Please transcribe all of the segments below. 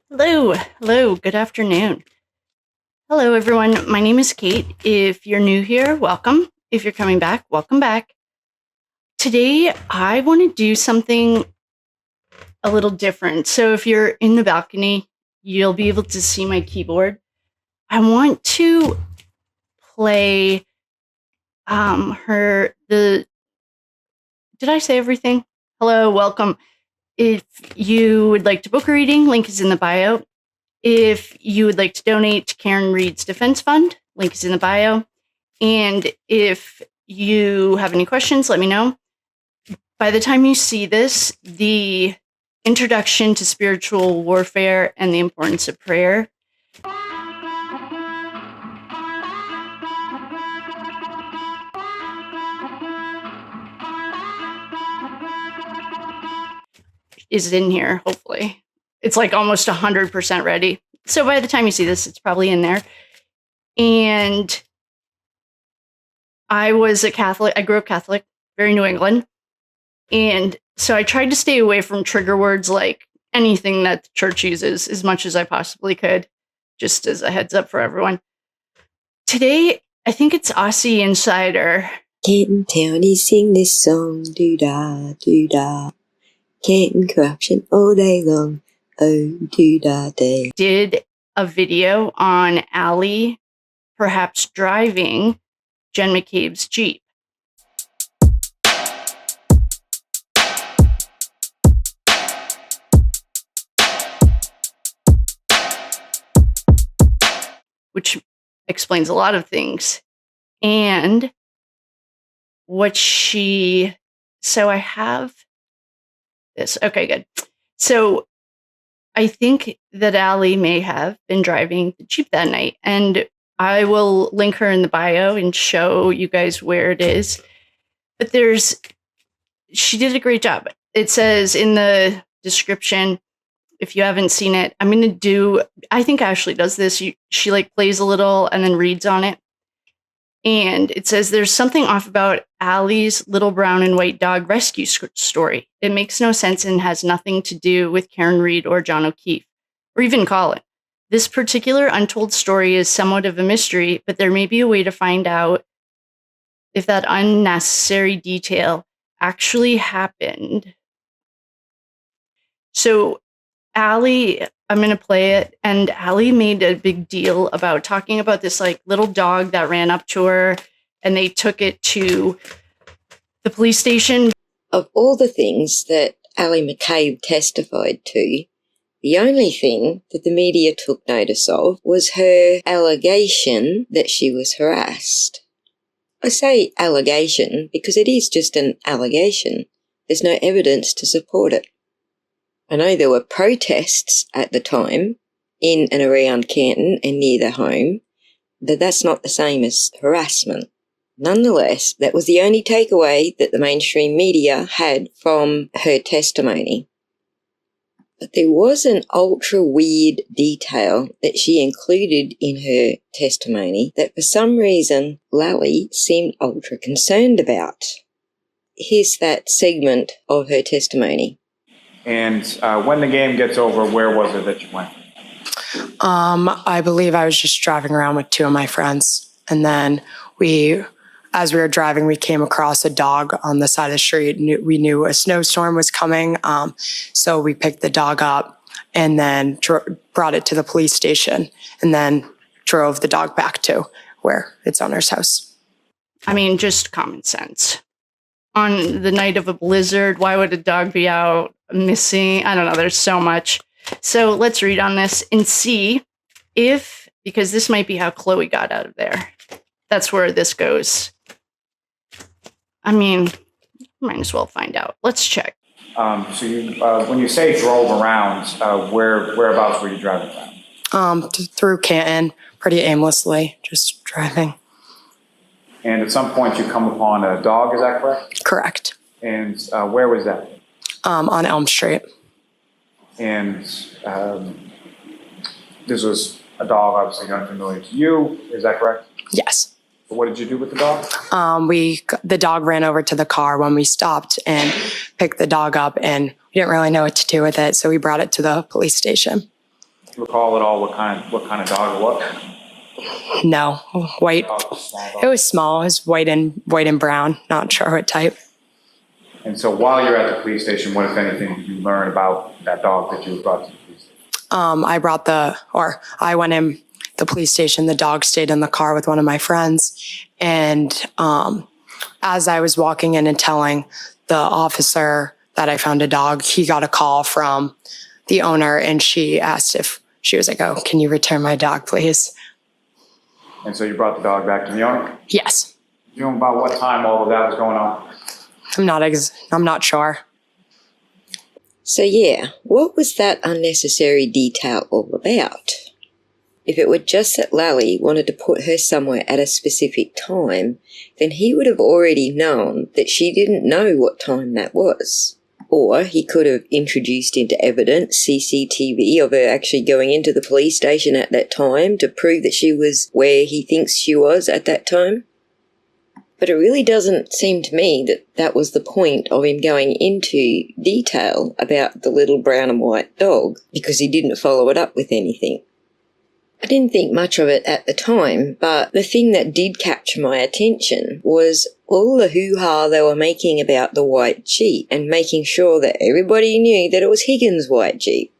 Hello, good afternoon. Hello, everyone. My name is Kate. If you're new here, welcome. If you're coming back, welcome back. Today, I want to do something a little different. So if you're in the balcony, you'll be able to see my keyboard. I want to play did I say everything? Hello, welcome. If you would like to book a reading, link is in the bio. If you would like to donate to Karen Reed's Defense Fund, link is in the bio. And if you have any questions, let me know. By the time you see this, the introduction to spiritual warfare and the importance of prayer is in here, hopefully. It's like almost 100% ready. So by the time you see this, it's probably in there. And I was a Catholic. I grew up Catholic, very New England. And so I tried to stay away from trigger words like anything that the church uses as much as I possibly could, just as a heads up for everyone. Today, I think it's Aussie Insider. Canton Townie sing this song, doo-da, doo-da. Canton corruption all day long, oh, doo-da day. Did a video on Allie perhaps driving Jenn McCabe's Jeep. Which explains a lot of things. And so I have this. Okay, good. So I think that Allie may have been driving the Jeep that night. And I will link her in the bio and show you guys where it is. But she did a great job. It says in the description, if you haven't seen it, I think Ashley does this. She like plays a little and then reads on it. And it says there's something off about Allie's little brown and white dog rescue story. It makes no sense and has nothing to do with Karen Reed or John O'Keefe, or even Colin. This particular untold story is somewhat of a mystery, but there may be a way to find out if that unnecessary detail actually happened. So Allie, I'm going to play it, and Allie made a big deal about talking about this like little dog that ran up to her, and they took it to the police station. Of all the things that Ali McCabe testified to, the only thing that the media took notice of was her allegation that she was harassed. I say allegation because it is just an allegation. There's no evidence to support it. I know there were protests at the time in and around Canton and near the home, but that's not the same as harassment. Nonetheless, that was the only takeaway that the mainstream media had from her testimony. But there was an ultra weird detail that she included in her testimony that for some reason Lally seemed ultra concerned about. Here's that segment of her testimony. And when the game gets over, where was it that you went? I believe I was just driving around with two of my friends. And then as we were driving, we came across a dog on the side of the street. We knew a snowstorm was coming. So we picked the dog up and then brought it to the police station and then drove the dog back to where its owner's house. I mean, just common sense. On the night of a blizzard, why would a dog be out missing? I don't know. There's so much. So let's read on this and see because this might be how Chloe got out of there. That's where this goes. I mean, might as well find out. Let's check. So you, when you say drove around, whereabouts were you driving around? Through Canton, pretty aimlessly, just driving. And at some point you come upon a dog, is that correct? Correct. And where was that? On Elm Street. And this was a dog obviously unfamiliar to you, is that correct? Yes. What did you do with the dog? The dog ran over to the car when we stopped and picked the dog up, and we didn't really know what to do with it, so we brought it to the police station. Do you recall at all what kind of dog it was? No, white. Small dog. It was small. It was white and brown. Not sure what type. And so while you're at the police station, what, if anything, did you learn about that dog that you brought to the police station? I went in the police station. The dog stayed in the car with one of my friends. And as I was walking in and telling the officer that I found a dog, he got a call from the owner, and she asked if she was like, "Oh, can you return my dog, please?" And so you brought the dog back to the owner? Yes. Do you know about what time all of that was going on? I'm not sure. So yeah, what was that unnecessary detail all about? If it were just that Lally wanted to put her somewhere at a specific time, then he would have already known that she didn't know what time that was. Or he could have introduced into evidence CCTV of her actually going into the police station at that time to prove that she was where he thinks she was at that time. But it really doesn't seem to me that that was the point of him going into detail about the little brown and white dog, because he didn't follow it up with anything. I didn't think much of it at the time, but the thing that did capture my attention was all the hoo-ha they were making about the white Jeep and making sure that everybody knew that it was Higgins' white Jeep.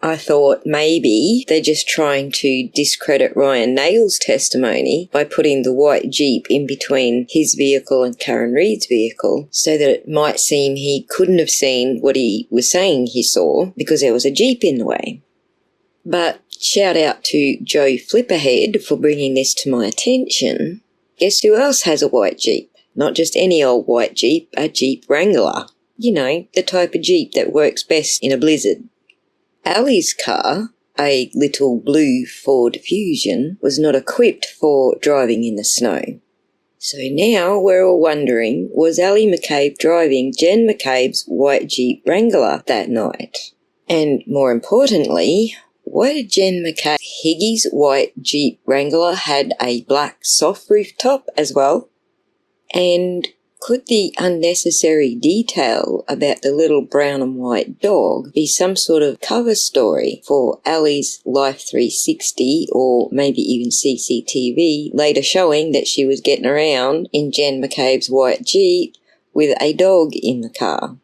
I thought maybe they're just trying to discredit Ryan Nail's testimony by putting the white Jeep in between his vehicle and Karen Reed's vehicle so that it might seem he couldn't have seen what he was saying he saw because there was a Jeep in the way. But shout out to Joe Flipperhead for bringing this to my attention. Guess who else has a white Jeep? Not just any old white Jeep, a Jeep Wrangler. You know, the type of Jeep that works best in a blizzard. Allie's car, a little blue Ford Fusion, was not equipped for driving in the snow. So now we're all wondering, was Allie McCabe driving Jenn McCabe's white Jeep Wrangler that night? And more importantly, why did Jenn McCabe Higgy's white Jeep Wrangler had a black soft rooftop as well? And could the unnecessary detail about the little brown and white dog be some sort of cover story for Allie's Life 360 or maybe even CCTV later showing that she was getting around in Jenn McCabe's white Jeep with a dog in the car?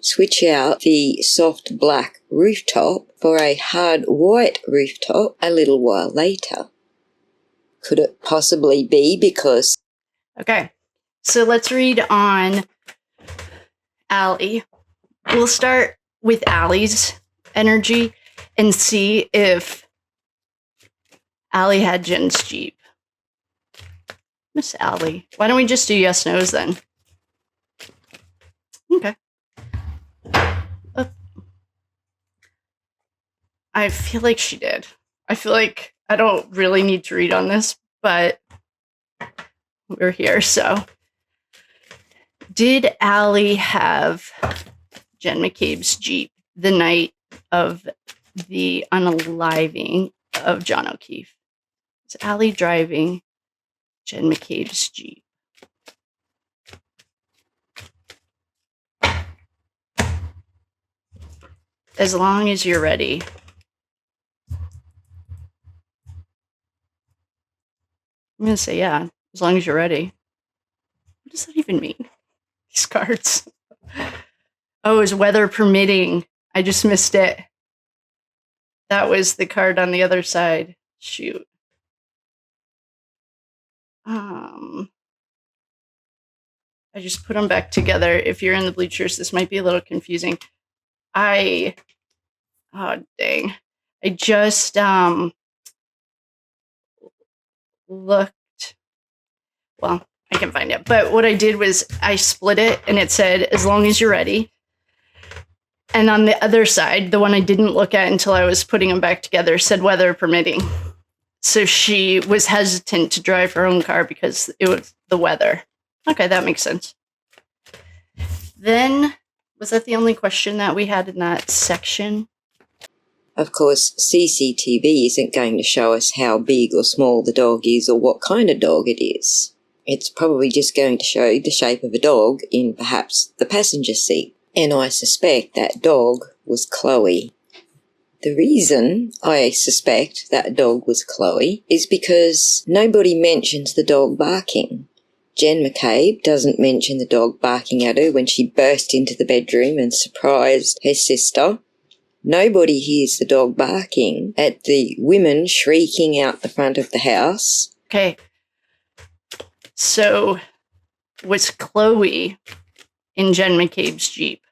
Switch out the soft black rooftop for a hard white rooftop a little while later. Could it possibly be because... Okay, so let's read on Allie. We'll start with Allie's energy and see if Allie had Jenn's Jeep. Miss Allie. Why don't we just do yes, no's then? Okay. I feel like she did. I feel like I don't really need to read on this, but we're here, so. Did Allie have Jenn McCabe's Jeep the night of the unaliving of John O'Keefe? Is Allie driving Jenn McCabe's Jeep? As long as you're ready. I'm going to say yeah, as long as you're ready. What does that even mean? These cards. Oh, is weather permitting. I just missed it. That was the card on the other side. Shoot. I just put them back together. If you're in the bleachers, this might be a little confusing. Oh, dang. I just looked. Well, I can find it. But what I did was I split it and it said, as long as you're ready. And on the other side, the one I didn't look at until I was putting them back together, said weather permitting. So she was hesitant to drive her own car because it was the weather. Okay, that makes sense. Then, was that the only question that we had in that section? Of course, CCTV isn't going to show us how big or small the dog is or what kind of dog it is. It's probably just going to show the shape of a dog in perhaps the passenger seat. And I suspect that dog was Chloe. The reason I suspect that dog was Chloe is because nobody mentions the dog barking. Jenn McCabe doesn't mention the dog barking at her when she burst into the bedroom and surprised her sister. Nobody hears the dog barking at the women shrieking out the front of the house. Okay. So, was Chloe in Jenn McCabe's Jeep?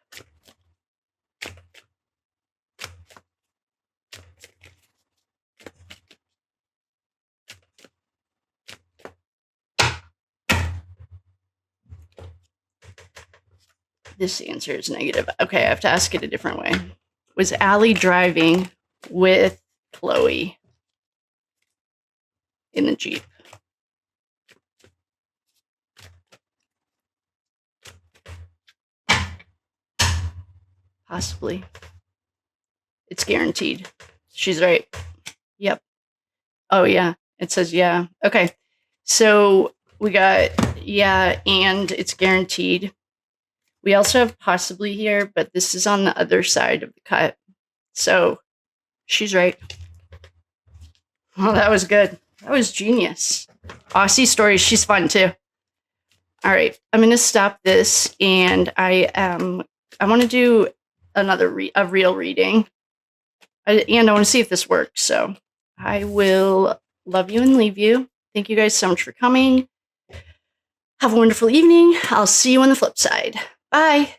This answer is negative. Okay, I have to ask it a different way. Was Allie driving with Chloe in the Jeep? Possibly. It's guaranteed. She's right. Yep. Oh, yeah. It says yeah. Okay. So we got yeah, and it's guaranteed. We also have possibly here, but this is on the other side of the cut. So she's right. Oh, that was good. That was genius. Aussie stories. She's fun too. All right. I'm going to stop this, and I want to do another real reading. And I want to see if this works. So I will love you and leave you. Thank you guys so much for coming. Have a wonderful evening. I'll see you on the flip side. Bye.